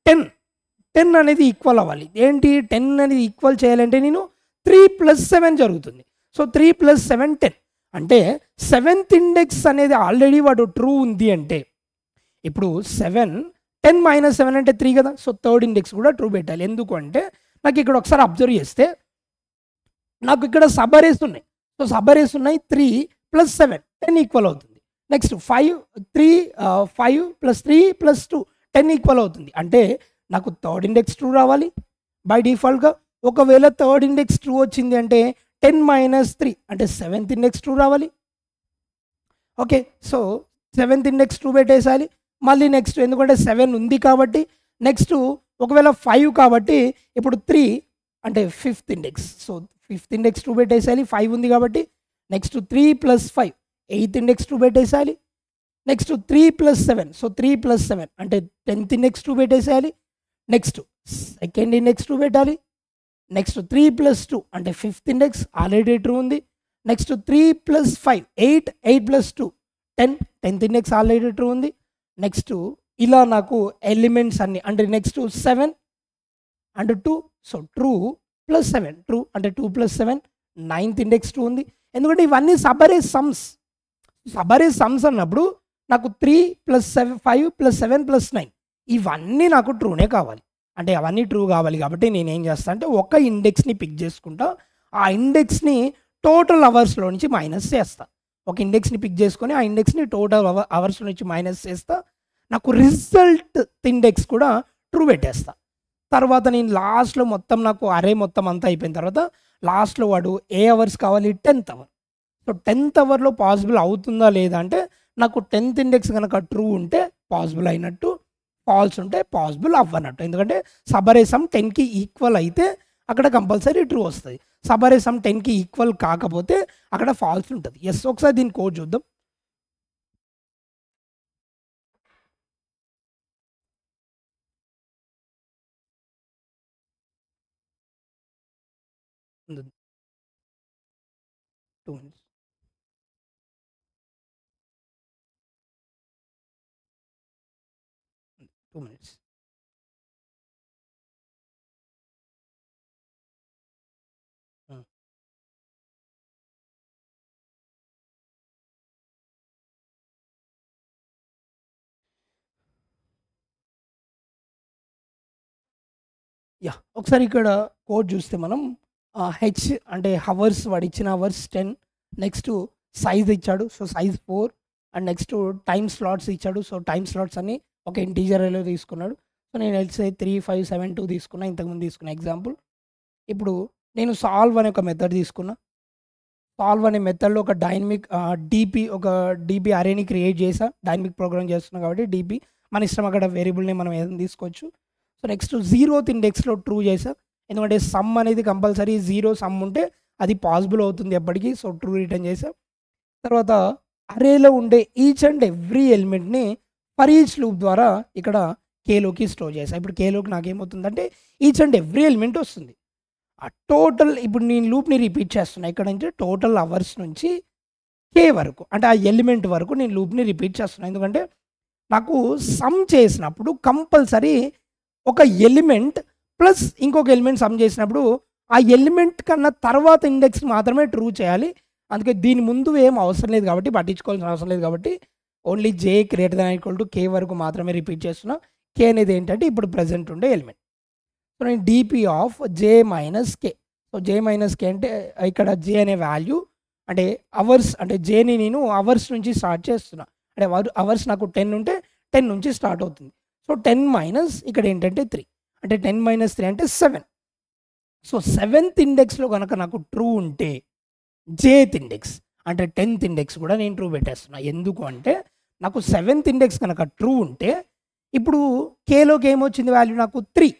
10 అనేది ఈక్వల్ అవ్వాలి. ఏంటి 10 అనేది ఈక్వల్ చేయాలంటే నేను 3 + 7 జరుగుతుంది. సో 3 + 7 10 అంటే 7th ఇండెక్స్ అనేది ఆల్రెడీ వాడు ట్రూ ఉంది అంటే ఇప్పుడు 10 - 7 అంటే 3 కదా. సో 3rd ఇండెక్స్ కూడా ట్రూ పెట్టాలి. ఎందుకు అంటే నాకు ఇక్కడ ఒకసారి అబ్జర్వ్ చేస్తే నాకు ఇక్కడ సబ్ అరేస్ ఉన్నాయి. సో సబ్ అరేస్ ఉన్నాయి 3 + 7 10 ఈక్వల్ అవుతుంది. నెక్స్ట్ 5 + 3 + 2 10 ఈక్వల్ అవుతుంది. అంటే నాకు 3rd ఇండెక్స్ ట్రూ రావాలి బై డిఫాల్ట్గా. ఒకవేళ 3rd ఇండెక్స్ ట్రూ వచ్చింది అంటే 10 - 3 అంటే 7th ఇండెక్స్ ట్రూ రావాలి. Okay, so 7th index true పెట్టేసాలి. మళ్ళీ నెక్స్ట్ ఎందుకంటే 7 ఉంది కాబట్టి నెక్స్ట్ ఒకవేళ 5 కాబట్టి ఇప్పుడు 3 అంటే 5th index. So 5th index true పెట్టేసాలి. 5 ఉంది కాబట్టి నెక్స్ట్ 3 + 5 8th ఇండెక్స్ ట్రూ పెట్టేసాలి. నెక్స్ట్ 3 + 7 సో 3 + 7 అంటే 10th ఇండెక్స్ ట్రూ పెట్టేసేయాలి. నెక్స్ట్ 2nd ఇండెక్స్ ట్రూ పెట్టాలి. నెక్స్ట్ 3 + 2 అంటే 5th ఇండెక్స్ ఆల్రెడీ ట్రూ ఉంది. Next 3 + 5 8 + 2 10th index already true ఉంది. నెక్స్ట్ ఇలా నాకు ఎలిమెంట్స్ అన్ని అంటే next 7 and 2 so true + 7 true అంటే 2 + 7 9th ఇండెక్స్ ట్రూ ఉంది. ఎందుకంటే ఇవన్నీ సబరేస్ సమ్స్ అన్నప్పుడు నాకు 3 + 7 5 + 7 + 9 ఇవన్నీ నాకు ట్రూనే కావాలి. అంటే అవన్నీ ట్రూ కావాలి కాబట్టి నేను ఏం చేస్తాను అంటే ఒక ఇండెక్స్ని పిక్ చేసుకుంటా. ఆ ఇండెక్స్ని టోటల్ అవర్స్లో నుంచి మైనస్ చేస్తా. ఒక ఇండెక్స్ని పిక్ చేసుకొని ఆ ఇండెక్స్ని టోటల్ అవర్స్ నుంచి మైనస్ చేస్తా. నాకు రిజల్ట్ ఇండెక్స్ కూడా ట్రూ పెట్టేస్తా. తర్వాత నేను లాస్ట్లో మొత్తం నాకు అరే మొత్తం అంతా అయిపోయిన తర్వాత లాస్ట్లో వాడు ఏ అవర్స్ కావాలి 10th అవర్. సో 10th అవర్లో పాసిబుల్ అవుతుందా లేదా అంటే నాకు 10th ఇండెక్స్ కనుక ట్రూ ఉంటే పాసిబుల్ అయినట్టు, ఫాల్స్ ఉంటే పాసిబుల్ అవ్వనట్టు. ఎందుకంటే సబరేసం 10కి ఈక్వల్ అయితే అక్కడ కంపల్సరీ ట్రూ వస్తుంది. సబరేసం 10కి ఈక్వల్ కాకపోతే అక్కడ ఫాల్స్ ఉంటుంది. ఎస్, ఒకసారి దీని కోడ్ చూద్దాం. ఉంది. 2 minutes. ఉంది. 2 minutes. ఒకసారి ఇక్కడ కోడ్ చూస్తే మనం హెచ్ అంటే హవర్స్ వాడు ఇచ్చిన అవర్స్ 10 నెక్స్ట్ సైజ్ ఇచ్చాడు. So size 4 and next time slots ఇచ్చాడు. సో టైమ్ స్లాట్స్ అన్ని ఒక ఇంటీజర్లో తీసుకున్నాడు. సో నేను ఎల్సే 3 5 7 2 తీసుకున్నా, ఇంతకుముందు తీసుకున్న ఎగ్జాంపుల్. ఇప్పుడు నేను సాల్వ్ అనే ఒక మెథడ్ తీసుకున్నా. సాల్వ్ అనే మెథడ్లో ఒక డైనమిక్ డీపీ అరేని క్రియేట్ చేసా. డైనమిక్ ప్రోగ్రామ్ చేస్తున్నాం కాబట్టి డీపీ మన ఇష్టం, అక్కడ వేరియబుల్ని మనం ఏదైనా తీసుకోవచ్చు. సో నెక్స్ట్ 0th ఇండెక్స్లో ట్రూ చేసా. ఎందుకంటే సమ్ అనేది కంపల్సరీ 0 సమ్ ఉంటే అది పాసిబుల్ అవుతుంది ఎప్పటికీ. సో ట్రూ రిటర్న్ చేసా. తర్వాత అరేలో ఉండే ఈచ్ అండ్ ఎవ్రీ ఎలిమెంట్ని ఫర్ ఈచ్ లూప్ ద్వారా ఇక్కడ కేలోకి స్టోర్ చేసా. ఇప్పుడు కేలోకి నాకేమవుతుందంటే ఈచ్ అండ్ ఎవ్రీ ఎలిమెంట్ వస్తుంది. ఆ టోటల్ ఇప్పుడు నేను లూప్ని రిపీట్ చేస్తున్నా. ఇక్కడ నుంచి టోటల్ అవర్స్ నుంచి కే వరకు అంటే ఆ ఎలిమెంట్ వరకు నేను లూప్ని రిపీట్ చేస్తున్నా. ఎందుకంటే నాకు సమ్ చేసినప్పుడు కంపల్సరీ ఒక ఎలిమెంట్ ప్లస్ ఇంకొక ఎలిమెంట్ సమ్ చేసినప్పుడు ఆ ఎలిమెంట్ కన్నా తర్వాత ఇండెక్స్ మాత్రమే ట్రూ చేయాలి. అందుకే దీని ముందు ఏం అవసరం లేదు కాబట్టి, పట్టించుకోవాల్సిన అవసరం లేదు కాబట్టి only J greater than equal to K వరకు మాత్రమే రిపీట్ చేస్తున్నా. కే అనేది ఏంటంటే ఇప్పుడు ప్రజెంట్ ఉండే ఎలిమెంట్. సో నేను DP of J minus K. So J minus K అంటే ఇక్కడ జే అనే వాల్యూ అంటే అవర్స్, అంటే జేని నేను అవర్స్ నుంచి స్టార్ట్ చేస్తున్నా. అంటే అవర్స్ నాకు 10 ఉంటే 10 నుంచి స్టార్ట్ అవుతుంది. సో 10 మైనస్ ఇక్కడ ఏంటంటే 3 అంటే 10 - 3 అంటే 7. సో 7th ఇండెక్స్లో కనుక నాకు ట్రూ ఉంటే జేత్ ఇండెక్స్ అంటే 10th ఇండెక్స్ కూడా నేను ట్రూ పెట్టేస్తున్నా. ఎందుకు అంటే నాకు 7th ఇండెక్స్ కనుక ట్రూ ఉంటే ఇప్పుడు కేలోకి ఏమొచ్చింది వాల్యూ నాకు 3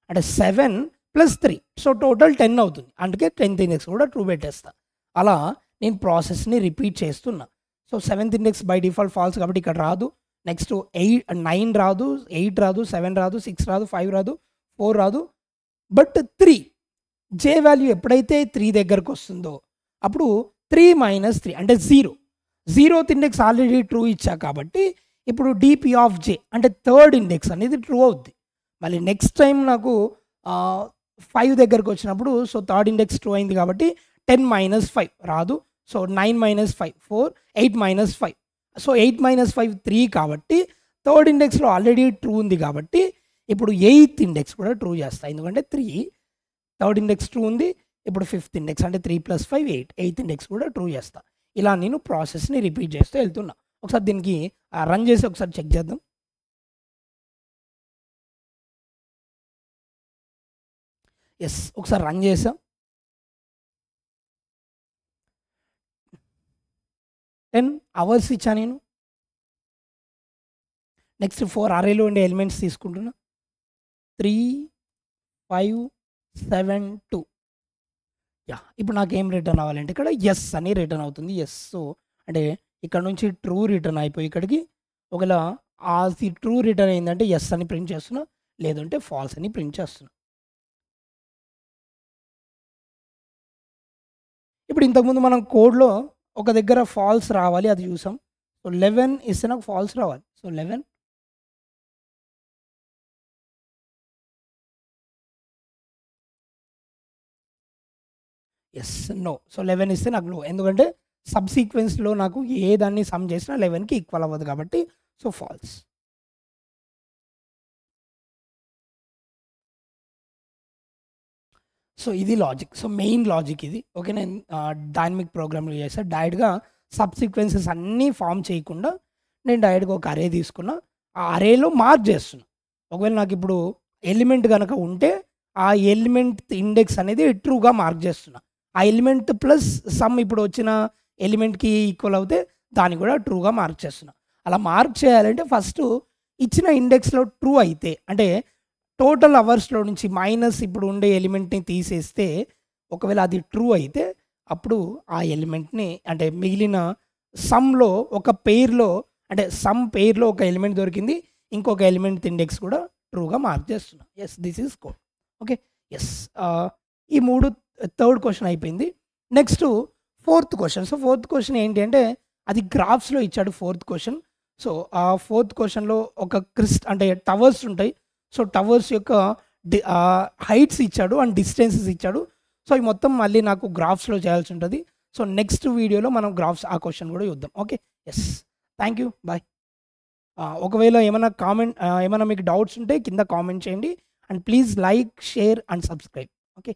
అంటే 7 + 3 సో టోటల్ 10 అవుతుంది. అందుకే 10th ఇండెక్స్ కూడా ట్రూ పెట్టేస్తా. అలా నేను ప్రాసెస్ని రిపీట్ చేస్తున్నా. So 7th index by default false కాబట్టి ఇక్కడ రాదు. నెక్స్ట్ 9 రాదు, 8 రాదు, 7 రాదు, 6 రాదు, 5 రాదు, 4 రాదు, బట్ 3 జే వాల్యూ ఎప్పుడైతే 3 దగ్గరకు వస్తుందో అప్పుడు 3 మైనస్ 3 అంటే 0th ఇండెక్స్ ఆల్రెడీ ట్రూ ఇచ్చా కాబట్టి ఇప్పుడు డిపి ఆఫ్ జే అంటే థర్డ్ ఇండెక్స్ అనేది ట్రూ అవుద్ది. మళ్ళీ నెక్స్ట్ టైం నాకు 5 దగ్గరకు వచ్చినప్పుడు సో థర్డ్ ఇండెక్స్ ట్రూ అయింది కాబట్టి 10 మైనస్ 5 రాదు. So 9 minus 5 4 8 minus 5 so 8 minus 5 3 కాబట్టి థర్డ్ ఇండెక్స్లో ఆల్రెడీ ట్రూ ఉంది కాబట్టి ఇప్పుడు 8th ఇండెక్స్ కూడా ట్రూ చేస్తా. ఎందుకంటే 3 థర్డ్ ఇండెక్స్ ట్రూ ఉంది. ఇప్పుడు 5th ఇండెక్స్ అంటే 3 + 5 8 8th ఇండెక్స్ కూడా ట్రూ చేస్తా. ఇలా నేను ప్రాసెస్ని రిపీట్ చేస్తూ వెళ్తున్నా. ఒకసారి దీనికి రన్ చేసి ఒకసారి చెక్ చేద్దాం. ఎస్ ఒకసారి రన్ చేసాం. 10 అవర్స్ ఇచ్చా నేను. నెక్స్ట్ 4 అరేలో ఉండే ఎలిమెంట్స్ తీసుకుంటున్నా. 3 5 7 2 యా ఇప్పుడు నాకు ఏం రిటర్న్ అవ్వాలంటే ఇక్కడ ఎస్ అని రిటర్న్ అవుతుంది. ఎస్ సో అంటే ఇక్కడ నుంచి ట్రూ రిటర్న్ అయిపోయి ఇక్కడికి ఒకవేళ అది ట్రూ రిటర్న్ అయిందంటే ఎస్ అని ప్రింట్ చేస్తున్నా, లేదంటే ఫాల్స్ అని ప్రింట్ చేస్తున్నా. ఇప్పుడు ఇంతకుముందు మనం కోడ్లో ఒక దగ్గర ఫాల్స్ రావాలి అది చూసాం. సో 11 ఇస్తే నాకు ఫాల్స్ రావాలి. So 11 yes no. సో 11 ఇస్తే నాకు నో, ఎందుకంటే సబ్ సీక్వెన్స్లో నాకు ఏ దాన్ని సమ్ చేసినా 11కి ఈక్వల్ అవ్వదు కాబట్టి సో ఫాల్స్. సో ఇది లాజిక్. సో మెయిన్ లాజిక్ ఇది. ఓకే నేను డైనమిక్ ప్రోగ్రామ్లో చేస్తా. డైరెక్ట్గా సబ్ సీక్వెన్సెస్ అన్నీ ఫామ్ చేయకుండా నేను డైరెక్ట్గా ఒక అరే తీసుకున్నా, ఆ అరేలో మార్క్ చేస్తున్నా. ఒకవేళ నాకు ఇప్పుడు ఎలిమెంట్ కనుక ఉంటే ఆ ఎలిమెంట్ ఇండెక్స్ అనేది ట్రూగా మార్క్ చేస్తున్నా. ఆ ఎలిమెంట్ ప్లస్ సమ్ ఇప్పుడు వచ్చిన ఎలిమెంట్కి ఈక్వల్ అవుతే దాన్ని కూడా ట్రూగా మార్క్ చేస్తున్నా. అలా మార్క్ చేయాలంటే ఫస్ట్ ఇచ్చిన ఇండెక్స్లో ట్రూ అయితే అంటే టోటల్ అవర్స్లో నుంచి మైనస్ ఇప్పుడు ఉండే ఎలిమెంట్ని తీసేస్తే ఒకవేళ అది ట్రూ అయితే అప్పుడు ఆ ఎలిమెంట్ని అంటే మిగిలిన సమ్లో ఒక పెయిర్లో అంటే సమ్ పెయిర్లో ఒక ఎలిమెంట్ దొరికింది, ఇంకొక ఎలిమెంట్ ఇండెక్స్ కూడా ట్రూగా మార్క్ చేస్తున్నా. Yes this is code. Okay yes ఈ 3 థర్డ్ క్వశ్చన్ అయిపోయింది. Next 4th question. So 4th question ఏంటి అంటే అది గ్రాఫ్స్లో ఇచ్చాడు 4th క్వశ్చన్. సో ఆ 4th క్వశ్చన్లో ఒక అంటే టవర్స్ ఉంటాయి. సో టవర్స్ యొక్క హైట్స్ ఇచ్చాడు అండ్ డిస్టెన్సెస్ ఇచ్చాడు. సో ఈ మొత్తం మళ్ళీ నాకు గ్రాఫ్స్లో చేయాల్సి ఉంటుంది. సో నెక్స్ట్ వీడియోలో మనం గ్రాఫ్స్ ఆ క్వశ్చన్ కూడా చూద్దాం. Okay yes thank you bye. ఒకవేళ ఏమైనా మీకు డౌట్స్ ఉంటే కింద కామెంట్ చేయండి and please like share and subscribe. Okay.